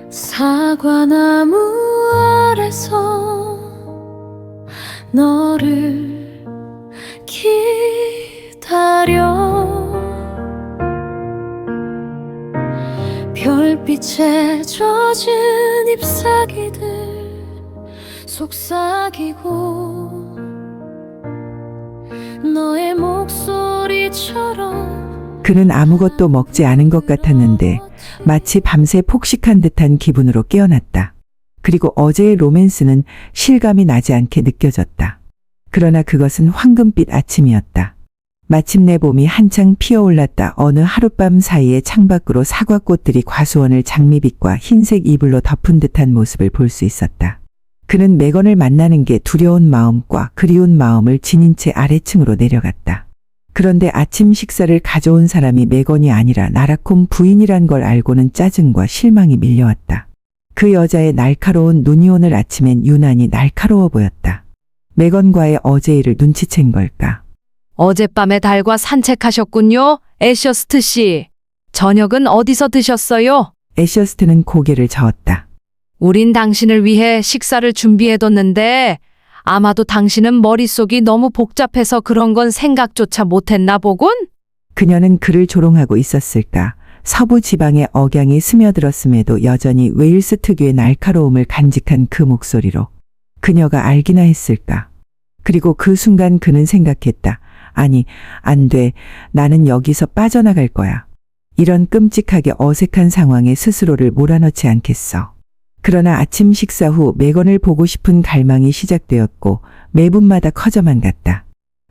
사과나무 아래서 너를 기다려 별빛에 젖은 잎사귀들 속삭이고 너의 목소리처럼 그는 아무것도 먹지 않은 것 같았는데 마치 밤새 폭식한 듯한 기분으로 깨어났다. 그리고 어제의 로맨스는 실감이 나지 않게 느껴졌다. 그러나 그것은 황금빛 아침이었다. 마침내 봄이 한창 피어올랐다. 어느 하룻밤 사이에 창밖으로 사과꽃들이 과수원을 장미빛과 흰색 이불로 덮은 듯한 모습을 볼 수 있었다. 그는 맥건을 만나는 게 두려운 마음과 그리운 마음을 지닌 채 아래층으로 내려갔다. 그런데 아침 식사를 가져온 사람이 맥건이 아니라 나라콤 부인이란 걸 알고는 짜증과 실망이 밀려왔다. 그 여자의 날카로운 눈이 오늘 아침엔 유난히 날카로워 보였다. 맥건과의 어제 일을 눈치챈 걸까? 어젯밤에 달과 산책하셨군요, 애셔스트 씨. 저녁은 어디서 드셨어요? 애셔스트는 고개를 저었다. 우린 당신을 위해 식사를 준비해뒀는데 아마도 당신은 머릿속이 너무 복잡해서 그런 건 생각조차 못했나 보군? 그녀는 그를 조롱하고 있었을까? 서부 지방의 억양이 스며들었음에도 여전히 웨일스 특유의 날카로움을 간직한 그 목소리로 그녀가 알기나 했을까? 그리고 그 순간 그는 생각했다. 아니, 안 돼. 나는 여기서 빠져나갈 거야. 이런 끔찍하게 어색한 상황에 스스로를 몰아넣지 않겠어. 그러나 아침 식사 후 맥건을 보고 싶은 갈망이 시작되었고 매분마다 커져만 갔다.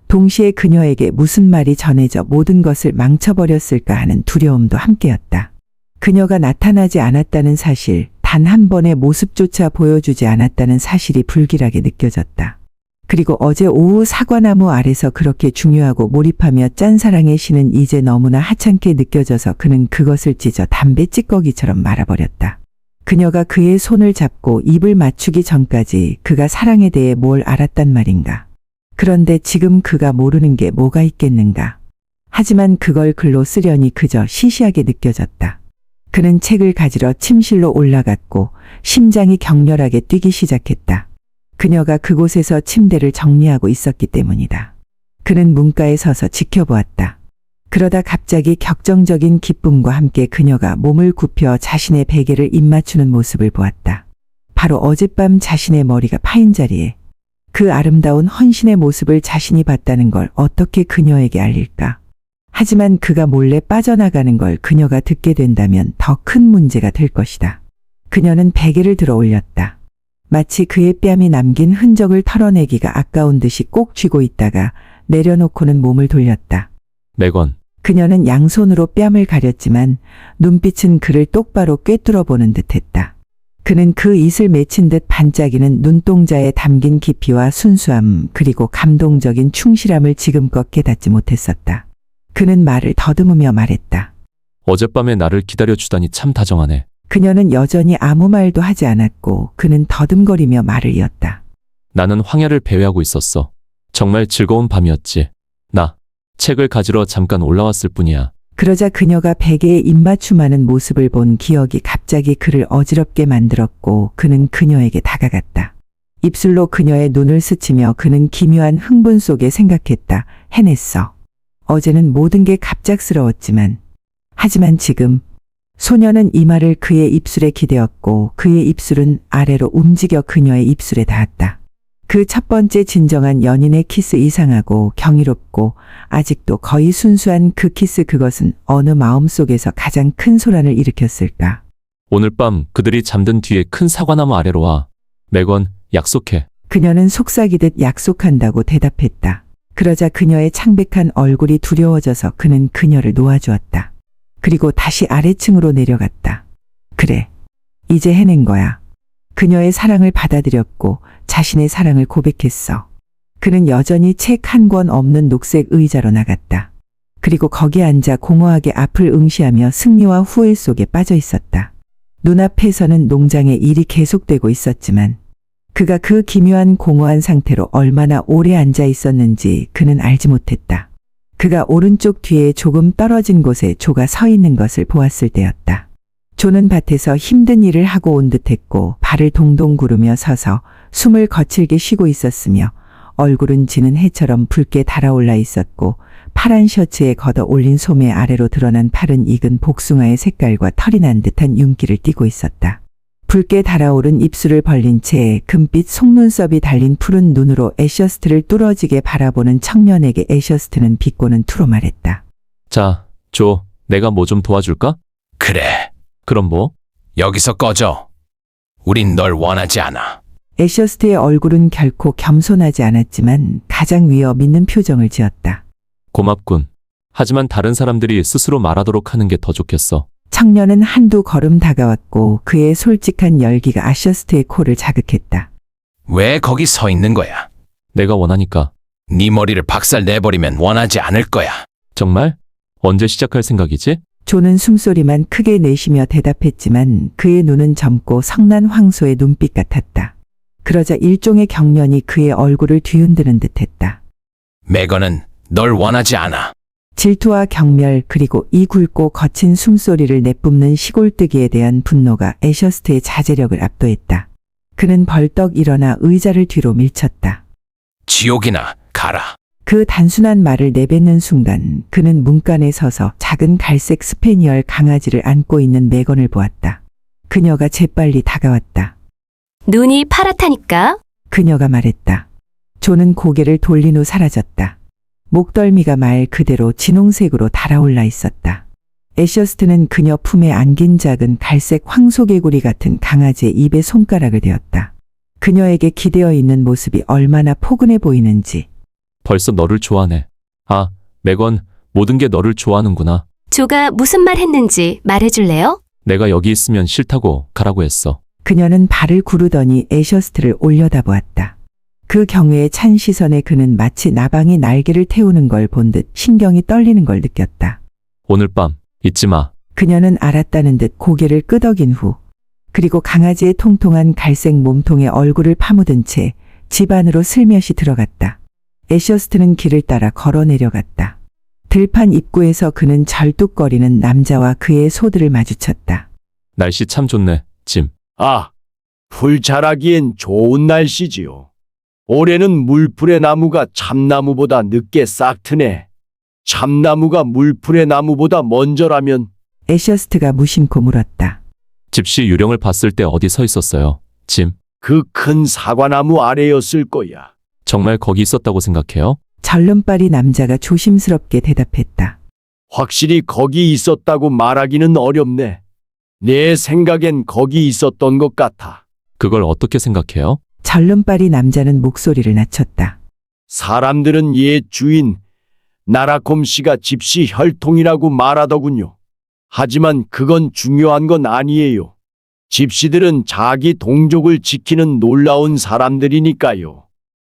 동시에 그녀에게 무슨 말이 전해져 모든 것을 망쳐버렸을까 하는 두려움도 함께였다. 그녀가 나타나지 않았다는 사실, 단 한 번의 모습조차 보여주지 않았다는 사실이 불길하게 느껴졌다. 그리고 어제 오후 사과나무 아래서 그렇게 중요하고 몰입하며 짠사랑의 신은 이제 너무나 하찮게 느껴져서 그는 그것을 찢어 담배 찌꺼기처럼 말아버렸다. 그녀가 그의 손을 잡고 입을 맞추기 전까지 그가 사랑에 대해 뭘 알았단 말인가. 그런데 지금 그가 모르는 게 뭐가 있겠는가. 하지만 그걸 글로 쓰려니 그저 시시하게 느껴졌다. 그는 책을 가지러 침실로 올라갔고 심장이 격렬하게 뛰기 시작했다. 그녀가 그곳에서 침대를 정리하고 있었기 때문이다. 그는 문가에 서서 지켜보았다. 그러다 갑자기 격정적인 기쁨과 함께 그녀가 몸을 굽혀 자신의 베개를 입맞추는 모습을 보았다. 바로 어젯밤 자신의 머리가 파인 자리에 그 아름다운 헌신의 모습을 자신이 봤다는 걸 어떻게 그녀에게 알릴까? 하지만 그가 몰래 빠져나가는 걸 그녀가 듣게 된다면 더 큰 문제가 될 것이다. 그녀는 베개를 들어 올렸다. 마치 그의 뺨이 남긴 흔적을 털어내기가 아까운 듯이 꼭 쥐고 있다가 내려놓고는 몸을 돌렸다. 맥건, 그녀는 양손으로 뺨을 가렸지만 눈빛은 그를 똑바로 꿰뚫어 보는 듯했다. 그는 그 이슬 맺힌 듯 반짝이는 눈동자에 담긴 깊이와 순수함 그리고 감동적인 충실함을 지금껏 깨닫지 못했었다. 그는 말을 더듬으며 말했다. 어젯밤에 나를 기다려주다니 참 다정하네. 그녀는 여전히 아무 말도 하지 않았고 그는 더듬거리며 말을 이었다. 나는 황야를 배회하고 있었어. 정말 즐거운 밤이었지. 나 책을 가지러 잠깐 올라왔을 뿐이야. 그러자 그녀가 베개에 입맞춤하는 모습을 본 기억이 갑자기 그를 어지럽게 만들었고 그는 그녀에게 다가갔다. 입술로 그녀의 눈을 스치며 그는 기묘한 흥분 속에 생각했다. 해냈어. 어제는 모든 게 갑작스러웠지만 하지만 지금 소녀는 이 말을 그의 입술에 기대었고 그의 입술은 아래로 움직여 그녀의 입술에 닿았다. 그 첫 번째 진정한 연인의 키스 이상하고 경이롭고 아직도 거의 순수한 그 키스 그것은 어느 마음속에서 가장 큰 소란을 일으켰을까. 오늘 밤 그들이 잠든 뒤에 큰 사과나무 아래로 와. 맥건, 약속해. 그녀는 속삭이듯 약속한다고 대답했다. 그러자 그녀의 창백한 얼굴이 두려워져서 그는 그녀를 놓아주었다. 그리고 다시 아래층으로 내려갔다. 그래, 이제 해낸 거야. 그녀의 사랑을 받아들였고 자신의 사랑을 고백했어. 그는 여전히 책 한 권 없는 녹색 의자로 나갔다. 그리고 거기에 앉아 공허하게 앞을 응시하며 승리와 후회 속에 빠져 있었다. 눈앞에서는 농장의 일이 계속되고 있었지만 그가 그 기묘한 공허한 상태로 얼마나 오래 앉아 있었는지 그는 알지 못했다. 그가 오른쪽 뒤에 조금 떨어진 곳에 조가 서 있는 것을 보았을 때였다. 조는 밭에서 힘든 일을 하고 온 듯했고 발을 동동 구르며 서서 숨을 거칠게 쉬고 있었으며 얼굴은 지는 해처럼 붉게 달아올라 있었고 파란 셔츠에 걷어 올린 소매 아래로 드러난 팔은 익은 복숭아의 색깔과 털이 난 듯한 윤기를 띠고 있었다. 붉게 달아오른 입술을 벌린 채 금빛 속눈썹이 달린 푸른 눈으로 애셔스트를 뚫어지게 바라보는 청년에게 애셔스트는 비꼬는 투로 말했다. 자, 조, 내가 뭐 좀 도와줄까? 그래, 그럼 뭐? 여기서 꺼져. 우린 널 원하지 않아. 애셔스트의 얼굴은 결코 겸손하지 않았지만 가장 위어 믿는 표정을 지었다. 고맙군. 하지만 다른 사람들이 스스로 말하도록 하는 게 더 좋겠어. 청년은 한두 걸음 다가왔고 그의 솔직한 열기가 애셔스트의 코를 자극했다. 왜 거기 서 있는 거야? 내가 원하니까. 네 머리를 박살 내버리면 원하지 않을 거야. 정말? 언제 시작할 생각이지? 조는 숨소리만 크게 내쉬며 대답했지만 그의 눈은 젊고 성난 황소의 눈빛 같았다. 그러자 일종의 경련이 그의 얼굴을 뒤흔드는 듯했다. 매건은 널 원하지 않아. 질투와 경멸 그리고 이 굵고 거친 숨소리를 내뿜는 시골뜨기에 대한 분노가 애셔스트의 자제력을 압도했다. 그는 벌떡 일어나 의자를 뒤로 밀쳤다. 지옥이나 가라. 그 단순한 말을 내뱉는 순간 그는 문간에 서서 작은 갈색 스페니얼 강아지를 안고 있는 매건을 보았다. 그녀가 재빨리 다가왔다. 눈이 파랗다니까? 그녀가 말했다. 조는 고개를 돌린 후 사라졌다. 목덜미가 말 그대로 진홍색으로 달아올라 있었다. 애셔스트는 그녀 품에 안긴 작은 갈색 황소개구리 같은 강아지의 입에 손가락을 대었다. 그녀에게 기대어 있는 모습이 얼마나 포근해 보이는지. 벌써 너를 좋아하네. 아, 매건, 모든 게 너를 좋아하는구나. 조가 무슨 말 했는지 말해줄래요? 내가 여기 있으면 싫다고 가라고 했어. 그녀는 발을 구르더니 애셔스트를 올려다보았다. 그 경외의 찬 시선에 그는 마치 나방이 날개를 태우는 걸 본 듯 신경이 떨리는 걸 느꼈다. 오늘 밤, 잊지 마. 그녀는 알았다는 듯 고개를 끄덕인 후 그리고 강아지의 통통한 갈색 몸통에 얼굴을 파묻은 채 집 안으로 슬며시 들어갔다. 애셔스트는 길을 따라 걸어 내려갔다. 들판 입구에서 그는 절뚝거리는 남자와 그의 소들을 마주쳤다. 날씨 참 좋네, 짐. 아, 풀 자라기엔 좋은 날씨지요. 올해는 물풀의 나무가 참나무보다 늦게 싹 트네. 참나무가 물풀의 나무보다 먼저라면 애셔스트가 무심코 물었다. 집시 유령을 봤을 때 어디 서 있었어요, 짐? 그 큰 사과나무 아래였을 거야. 정말 거기 있었다고 생각해요? 절름발이 남자가 조심스럽게 대답했다. 확실히 거기 있었다고 말하기는 어렵네. 내 생각엔 거기 있었던 것 같아. 그걸 어떻게 생각해요? 절름발이 남자는 목소리를 낮췄다. 사람들은 옛 주인 나라콤 씨가 집시 혈통이라고 말하더군요. 하지만 그건 중요한 건 아니에요. 집시들은 자기 동족을 지키는 놀라운 사람들이니까요.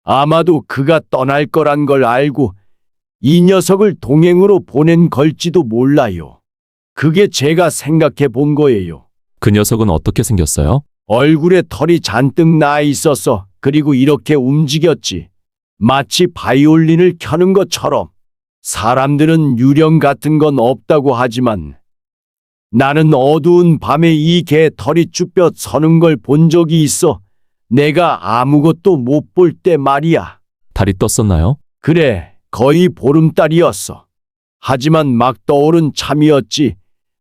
아마도 그가 떠날 거란 걸 알고 이 녀석을 동행으로 보낸 걸지도 몰라요. 그게 제가 생각해 본 거예요. 그 녀석은 어떻게 생겼어요? 얼굴에 털이 잔뜩 나 있어서 그리고 이렇게 움직였지. 마치 바이올린을 켜는 것처럼. 사람들은 유령 같은 건 없다고 하지만 나는 어두운 밤에 이 개 털이 쭈뼛 서는 걸 본 적이 있어. 내가 아무것도 못 볼 때 말이야. 달이 떴었나요? 그래, 거의 보름달이었어. 하지만 막 떠오른 참이었지.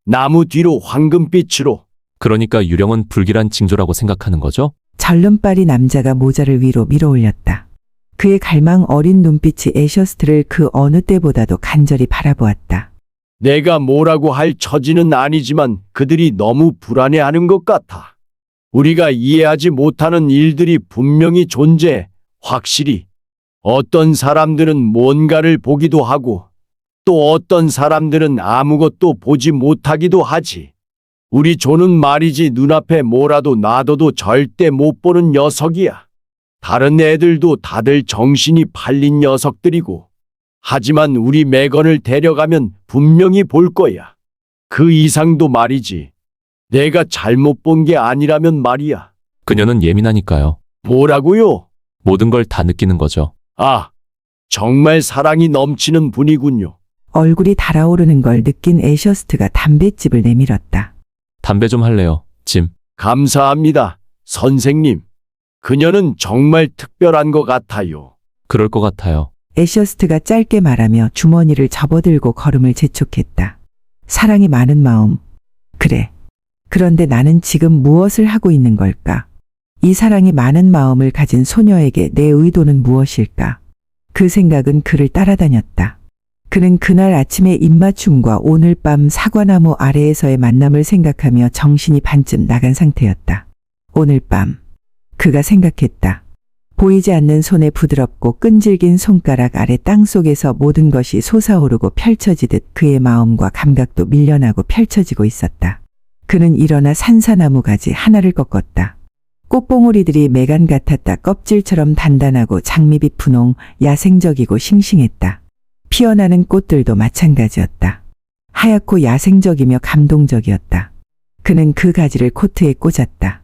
나무 뒤로 황금빛으로. 그러니까 유령은 불길한 징조라고 생각하는 거죠? 절름발이 남자가 모자를 위로 밀어올렸다. 그의 갈망 어린 눈빛이 애셔스트를 그 어느 때보다도 간절히 바라보았다. 내가 뭐라고 할 처지는 아니지만 그들이 너무 불안해하는 것 같아. 우리가 이해하지 못하는 일들이 분명히 존재해. 확실히. 어떤 사람들은 뭔가를 보기도 하고 또 어떤 사람들은 아무것도 보지 못하기도 하지. 우리 조는 말이지 눈앞에 뭐라도 놔둬도 절대 못 보는 녀석이야. 다른 애들도 다들 정신이 팔린 녀석들이고. 하지만 우리 매건을 데려가면 분명히 볼 거야. 그 이상도 말이지. 내가 잘못 본 게 아니라면 말이야. 그녀는 예민하니까요. 뭐라고요? 모든 걸 다 느끼는 거죠. 아, 정말 사랑이 넘치는 분이군요. 얼굴이 달아오르는 걸 느낀 애셔스트가 담뱃집을 내밀었다. 담배 좀 할래요, 짐. 감사합니다, 선생님. 그녀는 정말 특별한 것 같아요. 그럴 것 같아요. 애셔스트가 짧게 말하며 주머니를 접어들고 걸음을 재촉했다. 사랑이 많은 마음. 그래. 그런데 나는 지금 무엇을 하고 있는 걸까? 이 사랑이 많은 마음을 가진 소녀에게 내 의도는 무엇일까? 그 생각은 그를 따라다녔다. 그는 그날 아침의 입맞춤과 오늘 밤 사과나무 아래에서의 만남을 생각하며 정신이 반쯤 나간 상태였다. 오늘 밤. 그가 생각했다. 보이지 않는 손의 부드럽고 끈질긴 손가락 아래 땅속에서 모든 것이 솟아오르고 펼쳐지듯 그의 마음과 감각도 밀려나고 펼쳐지고 있었다. 그는 일어나 산사나무 가지 하나를 꺾었다. 꽃봉오리들이 메간 같았다. 껍질처럼 단단하고 장미빛 분홍, 야생적이고 싱싱했다. 피어나는 꽃들도 마찬가지였다. 하얗고 야생적이며 감동적이었다. 그는 그 가지를 코트에 꽂았다.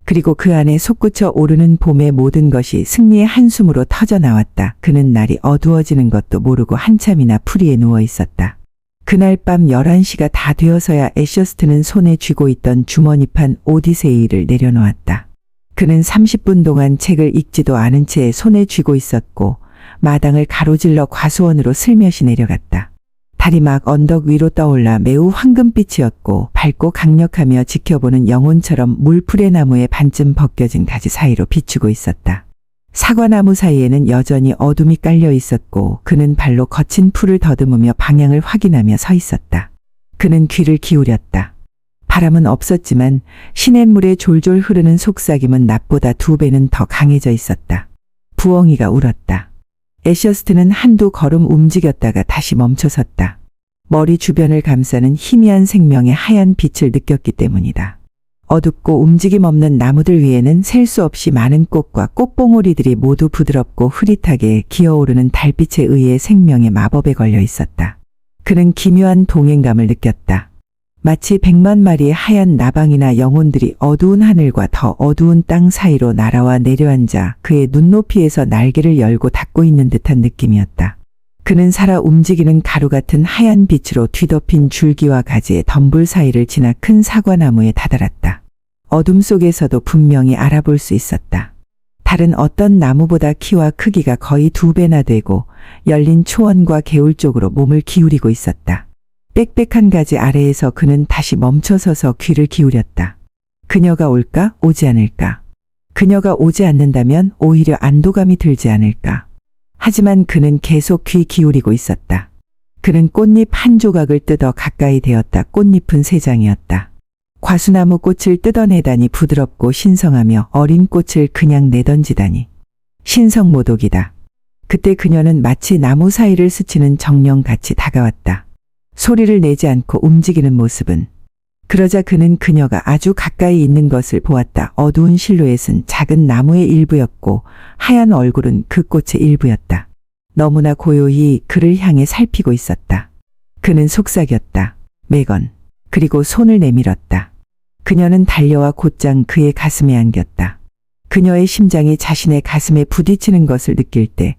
그리고 그 안에 솟구쳐 오르는 봄의 모든 것이 승리의 한숨으로 터져 나왔다. 그는 날이 어두워지는 것도 모르고 한참이나 풀이에 누워 있었다. 그날 밤 11시가 다 되어서야 애셔스트는 손에 쥐고 있던 주머니판 오디세이를 내려놓았다. 그는 30분 동안 책을 읽지도 않은 채 손에 쥐고 있었고 마당을 가로질러 과수원으로 슬며시 내려갔다. 달이 막 언덕 위로 떠올라 매우 황금빛이었고 밝고 강력하며 지켜보는 영혼처럼 물풀의 나무의 반쯤 벗겨진 가지 사이로 비추고 있었다. 사과나무 사이에는 여전히 어둠이 깔려 있었고 그는 발로 거친 풀을 더듬으며 방향을 확인하며 서 있었다. 그는 귀를 기울였다. 바람은 없었지만 시냇물에 졸졸 흐르는 속삭임은 낮보다 2배는 더 강해져 있었다. 부엉이가 울었다. 애셔스트는 한두 걸음 움직였다가 다시 멈춰섰다. 머리 주변을 감싸는 희미한 생명의 하얀 빛을 느꼈기 때문이다. 어둡고 움직임 없는 나무들 위에는 셀 수 없이 많은 꽃과 꽃봉오리들이 모두 부드럽고 흐릿하게 기어오르는 달빛에 의해 생명의 마법에 걸려 있었다. 그는 기묘한 동행감을 느꼈다. 마치 100만 마리의 하얀 나방이나 영혼들이 어두운 하늘과 더 어두운 땅 사이로 날아와 내려앉아 그의 눈높이에서 날개를 열고 닫고 있는 듯한 느낌이었다. 그는 살아 움직이는 가루 같은 하얀 빛으로 뒤덮인 줄기와 가지의 덤불 사이를 지나 큰 사과나무에 다다랐다. 어둠 속에서도 분명히 알아볼 수 있었다. 다른 어떤 나무보다 키와 크기가 거의 2배나 되고 열린 초원과 개울 쪽으로 몸을 기울이고 있었다. 빽빽한 가지 아래에서 그는 다시 멈춰서서 귀를 기울였다. 그녀가 올까? 오지 않을까? 그녀가 오지 않는다면 오히려 안도감이 들지 않을까? 하지만 그는 계속 귀 기울이고 있었다. 그는 꽃잎 한 조각을 뜯어 가까이 대었다. 꽃잎은 3장이었다. 과수나무 꽃을 뜯어내다니 부드럽고 신성하며 어린 꽃을 그냥 내던지다니. 신성모독이다. 그때 그녀는 마치 나무 사이를 스치는 정령같이 다가왔다. 소리를 내지 않고 움직이는 모습은. 그러자 그는 그녀가 아주 가까이 있는 것을 보았다. 어두운 실루엣은 작은 나무의 일부였고 하얀 얼굴은 그 꽃의 일부였다. 너무나 고요히 그를 향해 살피고 있었다. 그는 속삭였다. 메건. 그리고 손을 내밀었다. 그녀는 달려와 곧장 그의 가슴에 안겼다. 그녀의 심장이 자신의 가슴에 부딪히는 것을 느낄 때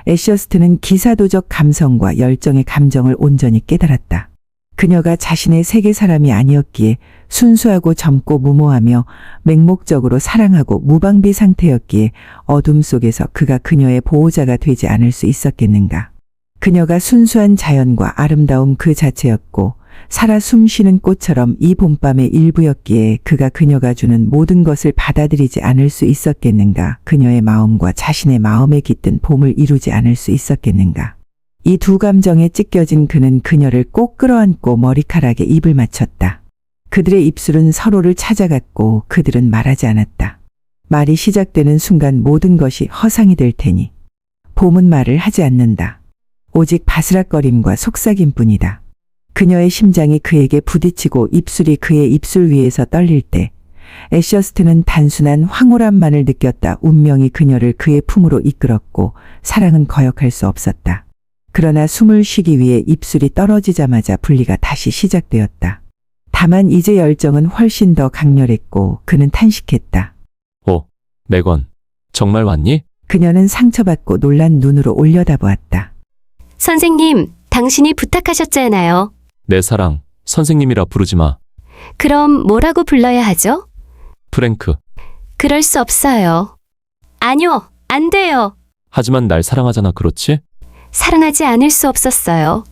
애셔스트는 기사도적 감성과 열정의 감정을 온전히 깨달았다. 그녀가 자신의 세계 사람이 아니었기에 순수하고 젊고 무모하며 맹목적으로 사랑하고 무방비 상태였기에 어둠 속에서 그가 그녀의 보호자가 되지 않을 수 있었겠는가. 그녀가 순수한 자연과 아름다움 그 자체였고 살아 숨쉬는 꽃처럼 이 봄밤의 일부였기에 그가 그녀가 주는 모든 것을 받아들이지 않을 수 있었겠는가. 그녀의 마음과 자신의 마음에 깃든 봄을 이루지 않을 수 있었겠는가. 이 두 감정에 찢겨진 그는 그녀를 꼭 끌어안고 머리카락에 입을 맞췄다. 그들의 입술은 서로를 찾아갔고 그들은 말하지 않았다. 말이 시작되는 순간 모든 것이 허상이 될 테니. 봄은 말을 하지 않는다. 오직 바스락거림과 속삭임뿐이다. 그녀의 심장이 그에게 부딪히고 입술이 그의 입술 위에서 떨릴 때 애셔스트는 단순한 황홀함만을 느꼈다. 운명이 그녀를 그의 품으로 이끌었고 사랑은 거역할 수 없었다. 그러나 숨을 쉬기 위해 입술이 떨어지자마자 분리가 다시 시작되었다. 다만 이제 열정은 훨씬 더 강렬했고 그는 탄식했다. 오, 메건. 정말 왔니? 그녀는 상처받고 놀란 눈으로 올려다보았다. 선생님, 당신이 부탁하셨잖아요. 내 사랑, 선생님이라 부르지 마. 그럼 뭐라고 불러야 하죠? 프랭크. 그럴 수 없어요. 아니요, 안 돼요. 하지만 날 사랑하잖아, 그렇지? 사랑하지 않을 수 없었어요.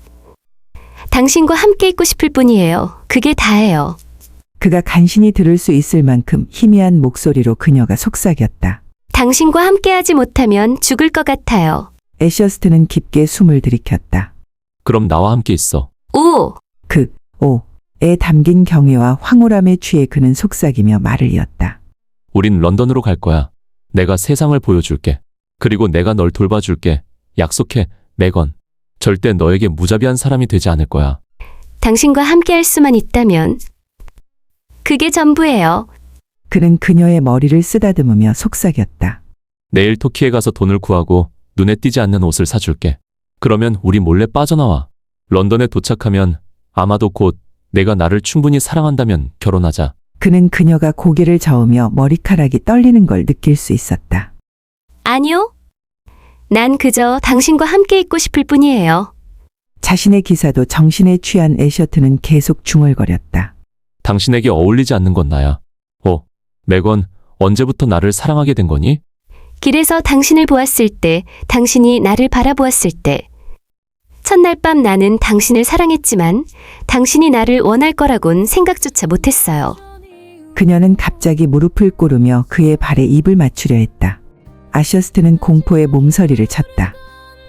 당신과 함께 있고 싶을 뿐이에요. 그게 다예요. 그가 간신히 들을 수 있을 만큼 희미한 목소리로 그녀가 속삭였다. 당신과 함께하지 못하면 죽을 것 같아요. 애셔스트는 깊게 숨을 들이켰다. 그럼 나와 함께 있어. 오! 에 담긴 경외와 황홀함에 취해 그는 속삭이며 말을 이었다. 우린 런던으로 갈 거야. 내가 세상을 보여줄게. 그리고 내가 널 돌봐줄게. 약속해, 메건. 절대 너에게 무자비한 사람이 되지 않을 거야. 당신과 함께할 수만 있다면 그게 전부예요. 그는 그녀의 머리를 쓰다듬으며 속삭였다. 내일 터키에 가서 돈을 구하고 눈에 띄지 않는 옷을 사줄게. 그러면 우리 몰래 빠져나와. 런던에 도착하면 아마도 곧 내가 나를 충분히 사랑한다면 결혼하자. 그는 그녀가 고개를 저으며 머리카락이 떨리는 걸 느낄 수 있었다. 아니요. 난 그저 당신과 함께 있고 싶을 뿐이에요. 자신의 기사도 정신에 취한 애셔트는 계속 중얼거렸다. 당신에게 어울리지 않는 건 나야. 메건, 언제부터 나를 사랑하게 된 거니? 길에서 당신을 보았을 때, 당신이 나를 바라보았을 때. 첫날 밤 나는 당신을 사랑했지만 당신이 나를 원할 거라곤 생각조차 못했어요. 그녀는 갑자기 무릎을 꿇으며 그의 발에 입을 맞추려 했다. 아셔스트는 공포의 몸서리를 쳤다.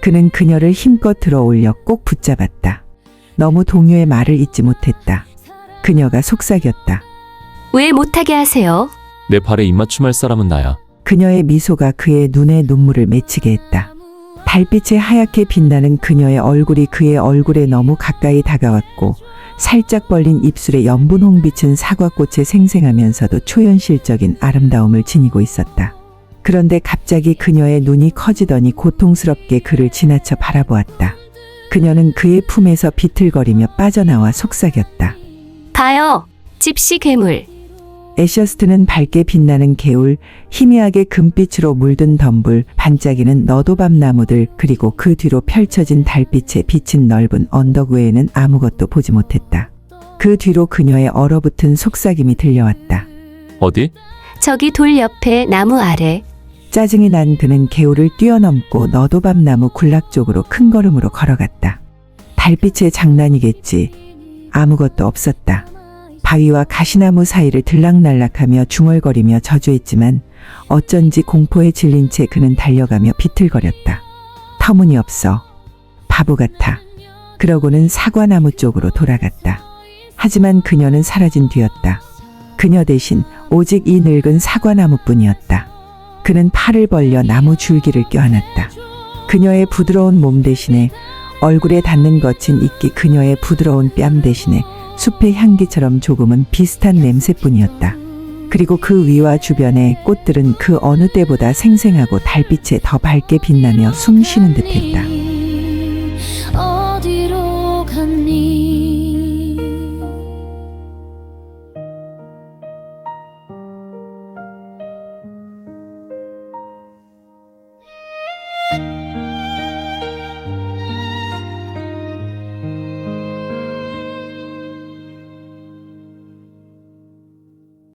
그는 그녀를 힘껏 들어 올려 꼭 붙잡았다. 너무 동요의 말을 잊지 못했다. 그녀가 속삭였다. 왜 못하게 하세요? 내 발에 입맞춤할 사람은 나야. 그녀의 미소가 그의 눈에 눈물을 맺히게 했다. 달빛에 하얗게 빛나는 그녀의 얼굴이 그의 얼굴에 너무 가까이 다가왔고 살짝 벌린 입술에 연분 홍빛은 사과꽃에 생생하면서도 초현실적인 아름다움을 지니고 있었다. 그런데 갑자기 그녀의 눈이 커지더니 고통스럽게 그를 지나쳐 바라보았다. 그녀는 그의 품에서 비틀거리며 빠져나와 속삭였다. 봐요. 집시 괴물. 애셔스트는 밝게 빛나는 개울, 희미하게 금빛으로 물든 덤불, 반짝이는 너도밤 나무들, 그리고 그 뒤로 펼쳐진 달빛에 비친 넓은 언덕 외에는 아무것도 보지 못했다. 그 뒤로 그녀의 얼어붙은 속삭임이 들려왔다. 어디? 저기 돌 옆에 나무 아래. 짜증이 난 그는 개울을 뛰어넘고 너도밤 나무 군락 쪽으로 큰 걸음으로 걸어갔다. 달빛의 장난이겠지. 아무것도 없었다. 바위와 가시나무 사이를 들락날락하며 중얼거리며 저주했지만 어쩐지 공포에 질린 채 그는 달려가며 비틀거렸다. 터무니없어. 바보 같아. 그러고는 사과나무 쪽으로 돌아갔다. 하지만 그녀는 사라진 뒤였다. 그녀 대신 오직 이 늙은 사과나무뿐이었다. 그는 팔을 벌려 나무 줄기를 껴안았다. 그녀의 부드러운 몸 대신에 얼굴에 닿는 거친 이끼, 그녀의 부드러운 뺨 대신에 숲의 향기처럼 조금은 비슷한 냄새뿐이었다. 그리고 그 위와 주변의 꽃들은 그 어느 때보다 생생하고 달빛에 더 밝게 빛나며 숨 쉬는 듯했다.